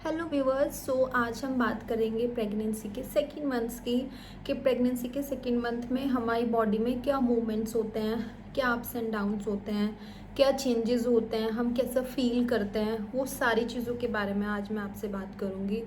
Hello viewers. आज हम बात करेंगे प्रेगनेंसी के सेकेंड मंथ्स की कि प्रेगनेंसी के सेकेंड मंथ में हमारी बॉडी में क्या मूवमेंट्स होते हैं, क्या अप्स एंड डाउन्स होते हैं, क्या चेंजेस होते हैं, हम कैसा फील करते हैं, वो सारी चीज़ों के बारे में आज मैं आपसे बात करूँगी।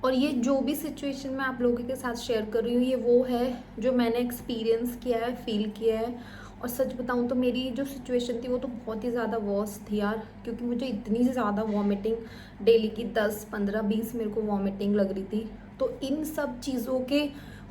और ये जो भी सिचुएशन मैं आप लोगों के साथ शेयर कर रही हूँ ये वो है जो मैंने एक्सपीरियंस किया है, फील किया है। और सच बताऊँ तो मेरी जो सिचुएशन थी वो तो बहुत ही ज़्यादा वर्स्ट थी यार, क्योंकि मुझे इतनी ज़्यादा वॉमिटिंग डेली की 10 15 20 मेरे को वॉमिटिंग लग रही थी। तो इन सब चीज़ों के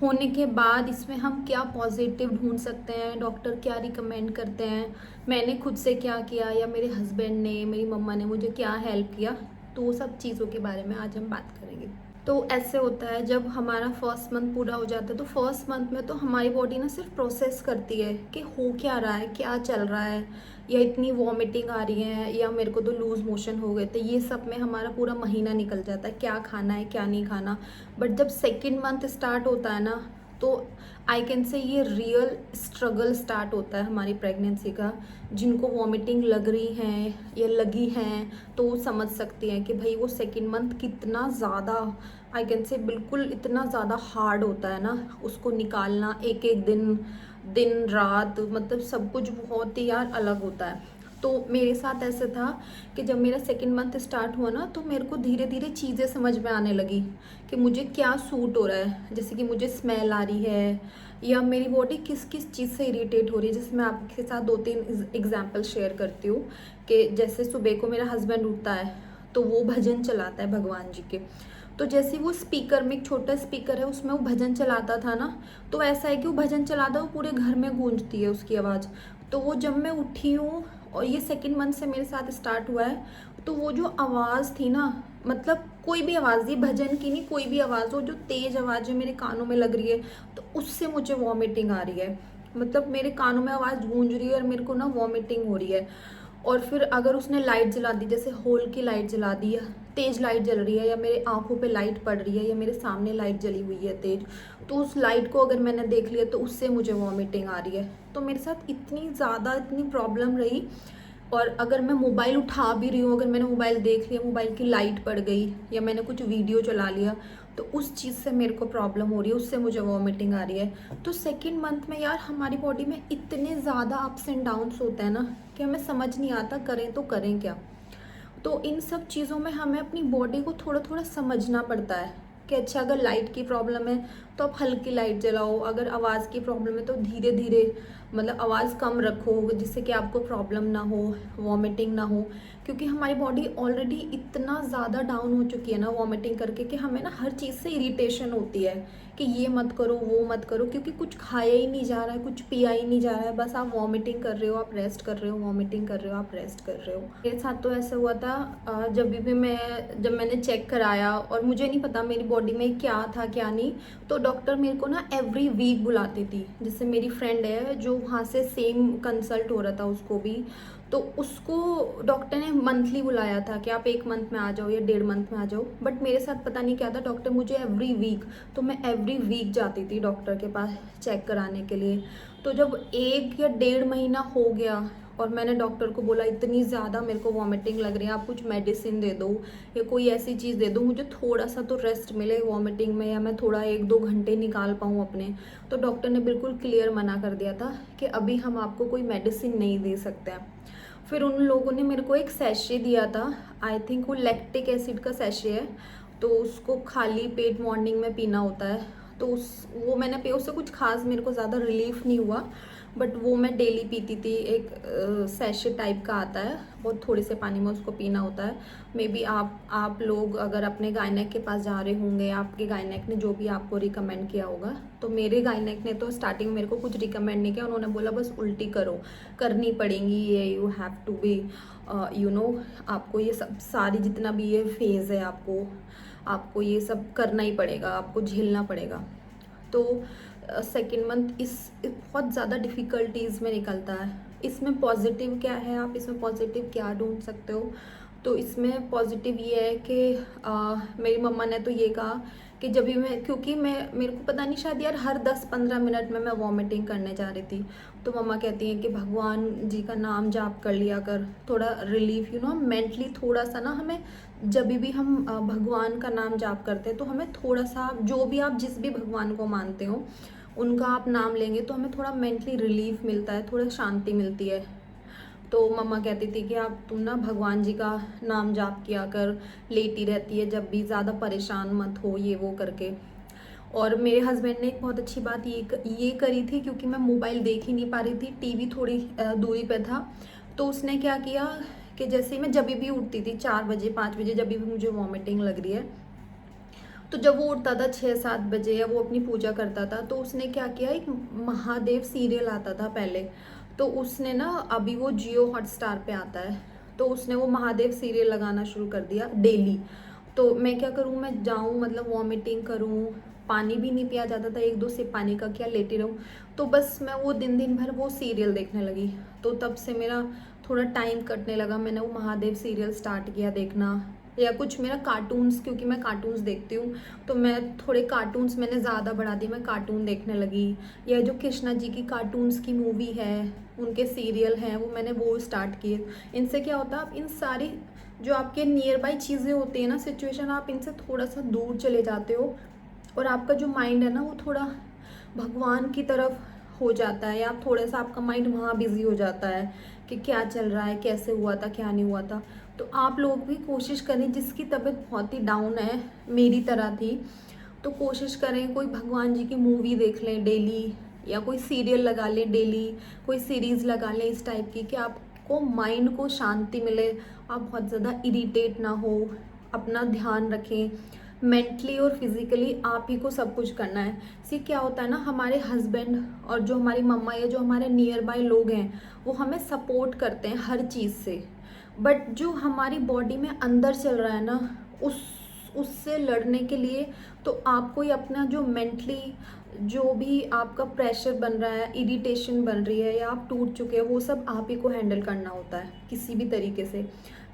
होने के बाद इसमें हम क्या पॉजिटिव ढूंढ सकते हैं, डॉक्टर क्या रिकमेंड करते हैं, मैंने खुद से क्या किया या मेरे हस्बैंड ने, मेरी मम्मा ने मुझे क्या हेल्प किया, तो वो सब चीज़ों के बारे में आज हम बात करेंगे। तो ऐसे होता है जब हमारा फर्स्ट मंथ पूरा हो जाता है तो फर्स्ट मंथ में तो हमारी बॉडी ना सिर्फ प्रोसेस करती है कि हो क्या रहा है, क्या चल रहा है, या इतनी वॉमिटिंग आ रही है या मेरे को तो लूज़ मोशन हो गए थे। ये सब में हमारा पूरा महीना निकल जाता है, क्या खाना है क्या नहीं खाना। बट जब सेकेंड मंथ स्टार्ट होता है ना, तो आई कैन से ये रियल स्ट्रगल स्टार्ट होता है हमारी प्रेगनेंसी का। जिनको वॉमिटिंग लग रही हैं या लगी हैं तो वो समझ सकती हैं कि भाई वो सेकेंड मंथ कितना ज़्यादा, आई कैन से बिल्कुल इतना ज़्यादा हार्ड होता है ना, उसको निकालना एक एक दिन, दिन रात, मतलब सब कुछ बहुत ही यार अलग होता है। तो मेरे साथ ऐसे था कि जब मेरा सेकेंड मंथ स्टार्ट हुआ ना तो मेरे को धीरे धीरे चीज़ें समझ में आने लगी कि मुझे क्या सूट हो रहा है। जैसे कि मुझे स्मेल आ रही है या मेरी बॉडी किस किस चीज़ से इरिटेट हो रही है। जैसे मैं आपके साथ 2-3 एग्जाम्पल शेयर करती हूँ कि जैसे सुबह को मेरा हस्बैंड उठता है तो वो भजन चलाता है भगवान जी के। तो जैसे वो स्पीकर में, एक छोटा स्पीकर है उसमें वो भजन चलाता था ना, तो ऐसा है कि वो भजन चलाता है वो पूरे घर में गूंजती है उसकी आवाज़। तो वो जब मैं उठी हूँ और ये सेकेंड मंथ से मेरे साथ स्टार्ट हुआ है, तो वो जो आवाज़ थी ना, मतलब कोई भी आवाज़, ये भजन की नहीं, कोई भी आवाज़ हो जो तेज़ आवाज़ जो मेरे कानों में लग रही है तो उससे मुझे वॉमिटिंग आ रही है। मतलब मेरे कानों में आवाज़ गूंज रही है और मेरे को ना वॉमिटिंग हो रही है। और फिर अगर उसने लाइट जला दी, जैसे हॉल की लाइट जला दी है, तेज़ लाइट जल रही है, या मेरे आंखों पे लाइट पड़ रही है, या मेरे सामने लाइट जली हुई है तेज, तो उस लाइट को अगर मैंने देख लिया तो उससे मुझे वॉमिटिंग आ रही है। तो मेरे साथ इतनी ज़्यादा इतनी प्रॉब्लम रही। और अगर मैं मोबाइल उठा भी रही हूँ, अगर मैंने मोबाइल देख लिया, मोबाइल की लाइट पड़ गई या मैंने कुछ वीडियो चला लिया, तो उस चीज़ से मेरे को प्रॉब्लम हो रही है, उससे मुझे वॉमिटिंग आ रही है। तो सेकेंड मंथ में यार हमारी बॉडी में इतने ज़्यादा अप्स एंड डाउन्स होते हैं ना कि हमें समझ नहीं आता करें तो करें क्या। तो इन सब चीज़ों में हमें अपनी बॉडी को थोड़ा थोड़ा समझना पड़ता है कि अच्छा अगर लाइट की प्रॉब्लम है तो आप हल्की लाइट जलाओ, अगर आवाज़ की प्रॉब्लम है तो धीरे धीरे, मतलब आवाज़ कम रखो जिससे कि आपको प्रॉब्लम ना हो, वॉमिटिंग ना हो। क्योंकि हमारी बॉडी ऑलरेडी इतना ज़्यादा डाउन हो चुकी है ना वॉमिटिंग करके कि हमें ना हर चीज़ से इरिटेशन होती है कि ये मत करो वो मत करो, क्योंकि कुछ खाया ही नहीं जा रहा है, कुछ पिया ही नहीं जा रहा है, बस आप वॉमिटिंग कर रहे हो, आप रेस्ट कर रहे हो, वॉमिटिंग कर रहे हो, आप रेस्ट कर रहे हो। मेरे साथ तो ऐसा हुआ था जब मैंने चेक कराया और मुझे नहीं पता मेरी बॉडी में क्या था क्या नहीं, तो डॉक्टर मेरे को ना एवरी वीक बुलाती थी। जैसे मेरी फ्रेंड है जो वहाँ से सेम कंसल्ट हो रहा था उसको भी, तो उसको डॉक्टर ने मंथली बुलाया था कि आप 1 मंथ में आ जाओ या 1.5 मंथ में आ जाओ। बट मेरे साथ पता नहीं क्या था, डॉक्टर मुझे एवरी वीक, तो मैं एवरी वीक जाती थी डॉक्टर के पास चेक कराने के लिए। तो जब 1 या 1.5 महीना हो गया और मैंने डॉक्टर को बोला इतनी ज़्यादा मेरे को वॉमिटिंग लग रही है, आप कुछ मेडिसिन दे दो या कोई ऐसी चीज़ दे दो, मुझे थोड़ा सा तो रेस्ट मिले वॉमिटिंग में, या मैं थोड़ा 1-2 घंटे निकाल पाऊँ अपने। तो डॉक्टर ने बिल्कुल क्लियर मना कर दिया था कि अभी हम आपको कोई मेडिसिन नहीं दे सकते हैं। फिर उन लोगों ने मेरे को एक सैशे दिया था, आई थिंक वो लैक्टिक एसिड का सैशे है, तो उसको खाली पेट मॉर्निंग में पीना होता है। तो वो मैंने पिया, उससे कुछ खास मेरे को ज़्यादा रिलीफ नहीं हुआ, बट वो मैं डेली पीती थी। एक सैशे टाइप का आता है, बहुत थोड़े से पानी में उसको पीना होता है। मे बी आप लोग अगर अपने गायनेक के पास जा रहे होंगे, आपके गायनेक ने जो भी आपको रिकमेंड किया होगा, तो मेरे गायनेक ने तो स्टार्टिंग में मेरे को कुछ रिकमेंड नहीं किया, उन्होंने बोला बस उल्टी करो, करनी पड़ेंगी ये, यू हैव टू बी आपको ये सब सारी जितना भी ये फेज़ है आपको ये सब करना ही पड़ेगा, आपको झेलना पड़ेगा। तो सेकेंड मंथ इस बहुत ज़्यादा डिफ़िकल्टीज़ में निकलता है। इसमें पॉजिटिव क्या है, आप इसमें पॉजिटिव क्या ढूंढ सकते हो? तो इसमें पॉजिटिव ये है कि मेरी मम्मा ने तो ये कहा कि जब भी मैं, क्योंकि मेरे को पता नहीं शायद यार हर 10-15 मिनट में मैं वॉमिटिंग करने जा रही थी। तो मम्मा कहती हैं कि भगवान जी का नाम जाप कर लिया कर, थोड़ा रिलीफ मेंटली थोड़ा सा ना हमें, जब भी हम भगवान का नाम जाप करते हैं तो हमें थोड़ा सा, जो भी आप जिस भी भगवान को मानते हो उनका आप नाम लेंगे तो हमें थोड़ा मेंटली रिलीफ मिलता है, थोड़ा शांति मिलती है। तो मम्मा कहती थी कि आप तुम ना भगवान जी का नाम जाप किया कर, लेटी रहती है जब भी, ज़्यादा परेशान मत हो, ये वो करके। और मेरे हस्बैंड ने एक बहुत अच्छी बात ये करी थी, क्योंकि मैं मोबाइल देख ही नहीं पा रही थी, टीवी थोड़ी दूरी पे था। तो उसने क्या किया कि जैसे ही मैं जब भी उठती थी 4 बजे 5 बजे, जब भी मुझे वॉमिटिंग लग रही है, तो जब वो उठता था 6-7 बजे या वो अपनी पूजा करता था, तो उसने क्या किया, एक महादेव सीरियल आता था पहले, तो उसने ना, अभी वो जियो हॉटस्टार पे आता है, तो उसने वो महादेव सीरियल लगाना शुरू कर दिया डेली। तो मैं क्या करूँ, मैं जाऊँ मतलब वॉमिटिंग करूँ, पानी भी नहीं पिया जाता था, 1-2 सिप पानी का क्या लेटी रहूँ। तो बस मैं वो दिन भर वो सीरियल देखने लगी। तो तब से मेरा थोड़ा टाइम कटने लगा, मैंने वो महादेव सीरियल स्टार्ट किया देखना, या कुछ मेरा कार्टून्स, क्योंकि मैं कार्टून्स देखती हूँ, तो मैं थोड़े कार्टून्स मैंने ज़्यादा बढ़ा दिए, मैं कार्टून देखने लगी। या जो कृष्णा जी की कार्टून्स की मूवी है, उनके सीरियल हैं, वो मैंने वो स्टार्ट किए। इनसे क्या होता है, आप इन सारी जो आपके नियर बाई चीज़ें होती हैं ना, सिचुएशन, आप इनसे थोड़ा सा दूर चले जाते हो और आपका जो माइंड है ना वो थोड़ा भगवान की तरफ हो जाता है, या थोड़ा सा आपका माइंड वहाँ बिजी हो जाता है कि क्या चल रहा है, कैसे हुआ था, क्या नहीं हुआ था। तो आप लोग भी कोशिश करें, जिसकी तबीयत बहुत ही डाउन है, मेरी तरह थी, तो कोशिश करें कोई भगवान जी की मूवी देख लें डेली, या कोई सीरियल लगा लें डेली, कोई सीरीज़ लगा लें इस टाइप की, कि आपको माइंड को शांति मिले, आप बहुत ज़्यादा इरिटेट ना हो, अपना ध्यान रखें। मेंटली और फिजिकली आप ही को सब कुछ करना है। सी क्या होता है ना, हमारे हस्बैंड और जो हमारी मम्मा या जो हमारे नियर बाय लोग हैं, वो हमें सपोर्ट करते हैं हर चीज़ से, बट जो हमारी बॉडी में अंदर चल रहा है ना, उससे लड़ने के लिए तो आपको ही अपना जो मेंटली, जो भी आपका प्रेशर बन रहा है, इरिटेशन बन रही है, या आप टूट चुके हैं, वो सब आप ही को हैंडल करना होता है किसी भी तरीके से।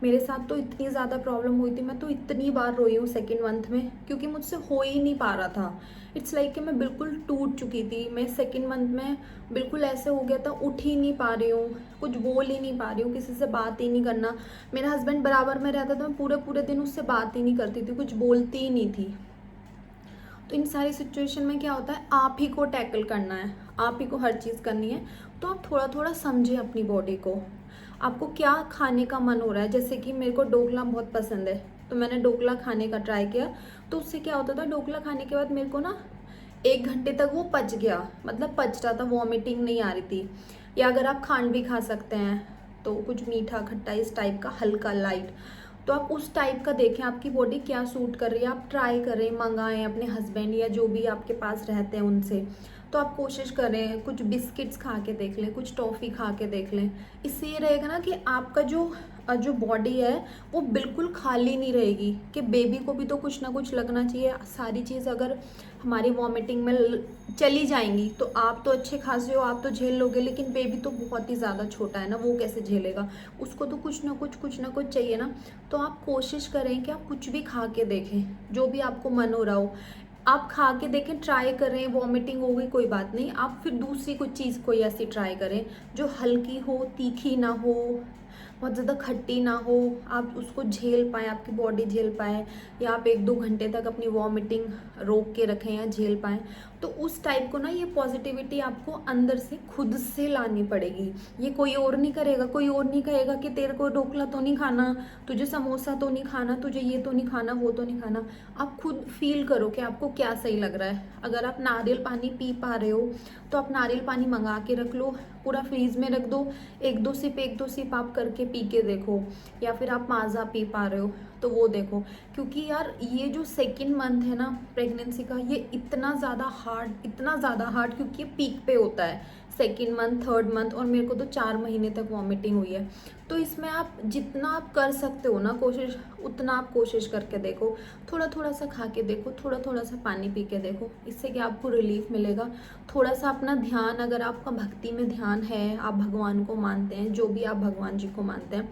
मेरे साथ तो इतनी ज़्यादा प्रॉब्लम हुई थी, मैं तो इतनी बार रोई हूँ सेकेंड मंथ में, क्योंकि मुझसे हो ही नहीं पा रहा था। इट्स लाइक कि मैं बिल्कुल टूट चुकी थी। मैं सेकेंड मंथ में बिल्कुल ऐसे हो गया था, उठ ही नहीं पा रही हूँ, कुछ बोल ही नहीं पा रही हूँ, किसी से बात ही नहीं करना। मेरा हस्बैंड बराबर में रहता था, मैं पूरे पूरे दिन उससे बात ही नहीं करती थी, कुछ बोलती ही नहीं थी। तो इन सारी सिचुएशन में क्या होता है, आप ही को टैकल करना है, आप ही को हर चीज़ करनी है। तो आप थोड़ा थोड़ा समझें अपनी बॉडी को, आपको क्या खाने का मन हो रहा है। जैसे कि मेरे को ढोकला बहुत पसंद है, तो मैंने ढोकला खाने का ट्राई किया। तो उससे क्या होता था, ढोकला खाने के बाद मेरे को ना 1 घंटे तक वो पच गया, मतलब पच रहा था, वॉमिटिंग नहीं आ रही थी। या अगर आप खांड भी खा सकते हैं, तो कुछ मीठा खट्टा इस टाइप का, हल्का लाइट, तो आप उस टाइप का देखें आपकी बॉडी क्या सूट कर रही है, आप ट्राई करें, मंगाएं अपने हस्बैंड या जो भी आपके पास रहते हैं उनसे। तो आप कोशिश करें, कुछ बिस्किट्स खा के देख लें, कुछ टॉफ़ी खा के देख लें। इससे ये रहेगा ना कि आपका जो बॉडी है वो बिल्कुल खाली नहीं रहेगी, कि बेबी को भी तो कुछ ना कुछ लगना चाहिए। सारी चीज़ अगर हमारी वॉमिटिंग में चली जाएंगी तो आप तो अच्छे खासे हो, आप तो झेल लोगे, लेकिन बेबी तो बहुत ही ज़्यादा छोटा है ना, वो कैसे झेलेगा, उसको तो कुछ ना कुछ चाहिए ना। तो आप कोशिश करें कि आप कुछ भी खा के देखें, जो भी आपको मन हो रहा हो आप खा के देखें, ट्राई करें। वॉमिटिंग हो गई कोई बात नहीं, आप फिर दूसरी कुछ चीज़ कोई ऐसी ट्राई करें जो हल्की हो, तीखी ना हो, बहुत ज़्यादा खट्टी ना हो, आप उसको झेल पाएँ, आपकी बॉडी झेल पाए, या आप 1-2 घंटे तक अपनी वॉमिटिंग रोक के रखें या झेल पाएँ। तो उस टाइप को ना, ये पॉजिटिविटी आपको अंदर से खुद से लानी पड़ेगी। ये कोई और नहीं करेगा, कोई और नहीं कहेगा कि तेरे को ढोकला तो नहीं खाना, तुझे समोसा तो नहीं खाना, तुझे ये तो नहीं खाना, वो तो नहीं खाना। आप खुद फील करो कि आपको क्या सही लग रहा है। अगर आप नारियल पानी पी पा रहे हो तो आप नारियल पानी मंगा के रख लो, पूरा फ्रीज में रख दो, 1-2 सिप आप करके पी के देखो। या फिर आप माज़ा पी पा रहे हो तो वो देखो। क्योंकि यार ये जो सेकेंड मंथ है ना प्रेगनेंसी का, ये इतना ज़्यादा हार्ड, क्योंकि ये पीक पे होता है सेकेंड मंथ, थर्ड मंथ, और मेरे को तो 4 महीने तक वॉमिटिंग हुई है। तो इसमें आप जितना आप कर सकते हो ना कोशिश, उतना आप कोशिश करके देखो। थोड़ा थोड़ा सा खा के देखो, थोड़ा थोड़ा सा पानी पी के देखो, इससे क्या आपको रिलीफ मिलेगा। थोड़ा सा अपना ध्यान, अगर आपका भक्ति में ध्यान है, आप भगवान को मानते हैं, जो भी आप भगवान जी को मानते हैं,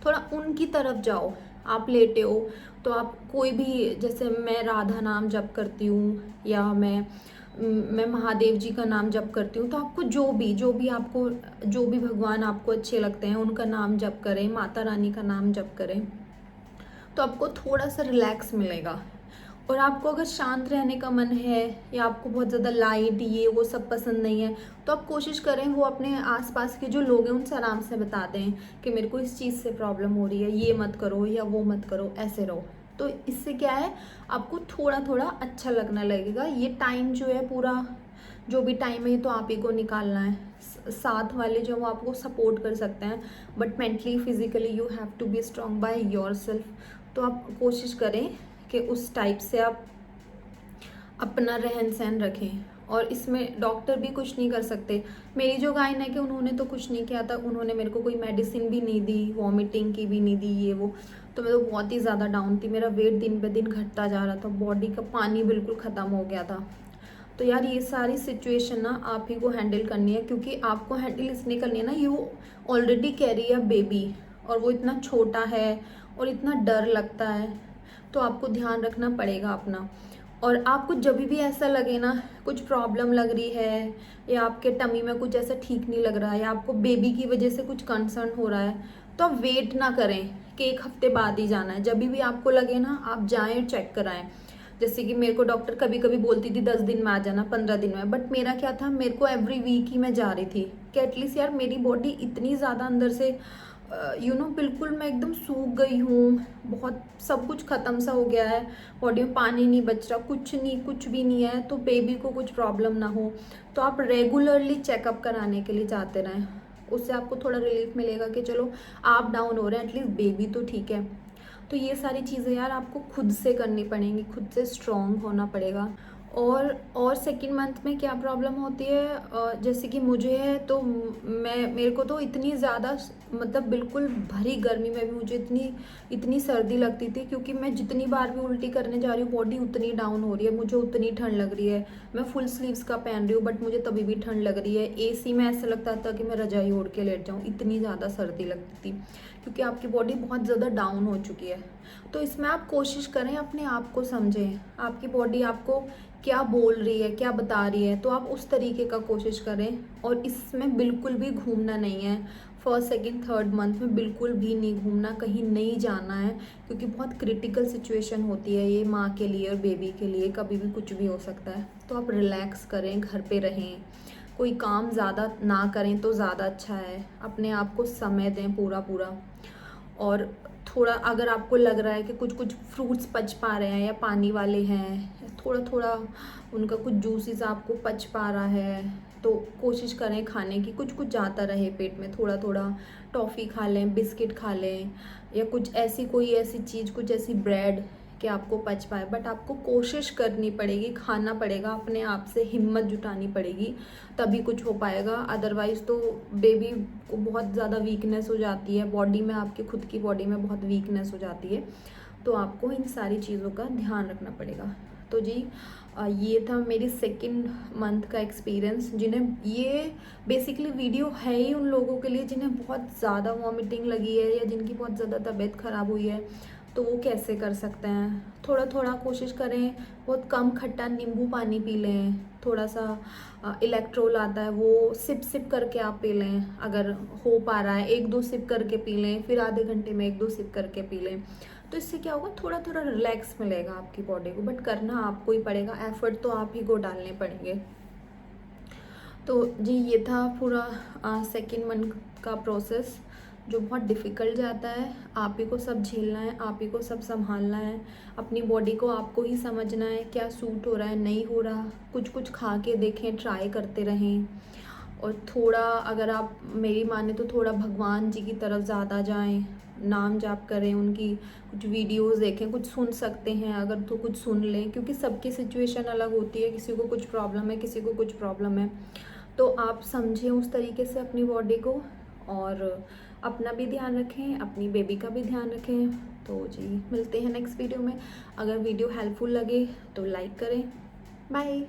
थोड़ा उनकी तरफ जाओ। आप लेटे हो तो आप कोई भी, जैसे मैं राधा नाम जप करती हूँ या मैं महादेव जी का नाम जप करती हूँ, तो आपको जो भी भगवान आपको अच्छे लगते हैं उनका नाम जप करें, माता रानी का नाम जप करें, तो आपको थोड़ा सा रिलैक्स मिलेगा। और आपको अगर शांत रहने का मन है या आपको बहुत ज़्यादा लाइट ये वो सब पसंद नहीं है, तो आप कोशिश करें वो अपने आसपास के जो लोग हैं उनसे आराम से बता दें कि मेरे को इस चीज़ से प्रॉब्लम हो रही है, ये मत करो या वो मत करो, ऐसे रहो। तो इससे क्या है, आपको थोड़ा थोड़ा अच्छा लगने लगेगा। ये टाइम जो है, पूरा जो भी टाइम है ये तो आप ही को निकालना है। साथ वाले जो वो आपको सपोर्ट कर सकते हैं, but mentally physically you have to be strong by yourself. तो आप कोशिश करें कि उस टाइप से आप अपना रहन सहन रखें। और इसमें डॉक्टर भी कुछ नहीं कर सकते। मेरी जो गायन है कि उन्होंने तो कुछ नहीं किया था, उन्होंने मेरे को कोई मेडिसिन भी नहीं दी, वॉमिटिंग की भी नहीं दी, ये वो। तो मैं तो बहुत ही ज़्यादा डाउन थी, मेरा वेट दिन पे दिन घटता जा रहा था, बॉडी का पानी बिल्कुल ख़त्म हो गया था। तो यार ये सारी सिचुएशन ना आप ही को हैंडल करनी है, क्योंकि आपको हैंडल इसलिए करनी है ना, you already carry a baby, और वो इतना छोटा है और इतना डर लगता है, तो आपको ध्यान रखना पड़ेगा अपना। और आपको जब भी ऐसा लगे ना कुछ प्रॉब्लम लग रही है, या आपके टमी में कुछ ऐसा ठीक नहीं लग रहा है, या आपको बेबी की वजह से कुछ कंसर्न हो रहा है, तो आप वेट ना करें कि 1 हफ्ते बाद ही जाना है। जब भी आपको लगे ना, आप जाएं और चेक कराएं। जैसे कि मेरे को डॉक्टर कभी कभी बोलती थी 10 दिन में आ जाना, 15 दिन में, बट मेरा क्या था, मेरे को एवरी वीक ही मैं जा रही थी कि एटलीस्ट यार मेरी बॉडी इतनी ज़्यादा अंदर से बिल्कुल मैं एकदम सूख गई हूँ, बहुत सब कुछ ख़त्म सा हो गया है, बॉडी में पानी नहीं बच रहा, कुछ भी नहीं है, तो बेबी को कुछ प्रॉब्लम ना हो। तो आप रेगुलरली चेकअप कराने के लिए जाते रहें, उससे आपको थोड़ा रिलीफ मिलेगा कि चलो आप डाउन हो रहे हैं, एटलीस्ट बेबी तो ठीक है। तो ये सारी चीज़ें यार आपको खुद से करनी पड़ेंगी, खुद से स्ट्रॉन्ग होना पड़ेगा। और सेकेंड मंथ में क्या प्रॉब्लम होती है, जैसे कि मुझे है, तो मेरे को तो इतनी ज़्यादा, मतलब बिल्कुल भरी गर्मी में भी मुझे इतनी सर्दी लगती थी, क्योंकि मैं जितनी बार भी उल्टी करने जा रही हूँ बॉडी उतनी डाउन हो रही है, मुझे उतनी ठंड लग रही है। मैं फुल स्लीव्स का पहन रही हूँ बट मुझे तभी भी ठंड लग रही है। एसी में ऐसा लगता था कि मैं रजाई ओढ़ के लेट जाऊँ, इतनी ज़्यादा सर्दी लगती थी, क्योंकि आपकी बॉडी बहुत ज़्यादा डाउन हो चुकी है। तो इसमें आप कोशिश करें अपने आप को समझें, आपकी बॉडी आपको क्या बोल रही है, क्या बता रही है, तो आप उस तरीके का कोशिश करें। और इसमें बिल्कुल भी घूमना नहीं है, फर्स्ट सेकंड थर्ड मंथ में बिल्कुल भी नहीं घूमना, कहीं नहीं जाना है, क्योंकि बहुत क्रिटिकल सिचुएशन होती है ये माँ के लिए और बेबी के लिए, कभी भी कुछ भी हो सकता है। तो आप रिलैक्स करें, घर पे रहें, कोई काम ज़्यादा ना करें तो ज़्यादा अच्छा है, अपने आप को समय दें पूरा पूरा। और थोड़ा अगर आपको लग रहा है कि कुछ फ्रूट्स पच पा रहे हैं या पानी वाले हैं, थोड़ा थोड़ा उनका कुछ जूसेस आपको पच पा रहा है, तो कोशिश करें खाने की, कुछ जाता रहे पेट में, थोड़ा थोड़ा टॉफ़ी खा लें, बिस्किट खा लें, या कोई ऐसी चीज़, कुछ ऐसी ब्रेड कि आपको पच पाए। बट आपको कोशिश करनी पड़ेगी, खाना पड़ेगा, अपने आप से हिम्मत जुटानी पड़ेगी, तभी कुछ हो पाएगा। अदरवाइज़ तो बेबी को बहुत ज़्यादा वीकनेस हो जाती है बॉडी में, आपकी खुद की बॉडी में बहुत वीकनेस हो जाती है, तो आपको इन सारी चीज़ों का ध्यान रखना पड़ेगा। तो जी ये था मेरी सेकंड मंथ का एक्सपीरियंस। जिन्हें ये बेसिकली वीडियो है ही उन लोगों के लिए जिन्हें बहुत ज़्यादा वॉमिटिंग लगी है या जिनकी बहुत ज़्यादा तबीयत ख़राब हुई है, तो वो कैसे कर सकते हैं। थोड़ा थोड़ा कोशिश करें, बहुत कम खट्टा नींबू पानी पी लें, थोड़ा सा इलेक्ट्रोल आता है वो सिप सिप करके आप पी लें, अगर हो पा रहा है 1-2 सिप करके पी लें, फिर आधे घंटे में 1-2 सिप करके पी लें। तो इससे क्या होगा, थोड़ा थोड़ा रिलैक्स मिलेगा आपकी बॉडी को, बट करना आपको ही पड़ेगा, एफर्ट तो आप ही को डालने पड़ेंगे। तो जी ये था पूरा सेकेंड मंथ का प्रोसेस, जो बहुत डिफ़िकल्ट जाता है। आप ही को सब झेलना है, आप ही को सब संभालना है, अपनी बॉडी को आपको ही समझना है, क्या सूट हो रहा है, नहीं हो रहा। कुछ खा के देखें, ट्राई करते रहें। और थोड़ा अगर आप मेरी माने तो थोड़ा भगवान जी की तरफ ज़्यादा जाएं, नाम जाप करें, उनकी कुछ वीडियोस देखें, कुछ सुन सकते हैं अगर तो कुछ सुन लें, क्योंकि सबकी सिचुएशन अलग होती है, किसी को कुछ प्रॉब्लम है, किसी को कुछ प्रॉब्लम है। तो आप समझें उस तरीके से अपनी बॉडी को, और अपना भी ध्यान रखें, अपनी बेबी का भी ध्यान रखें। तो जी मिलते हैं नेक्स्ट वीडियो में। अगर वीडियो हेल्पफुल लगे तो लाइक करें। बाय।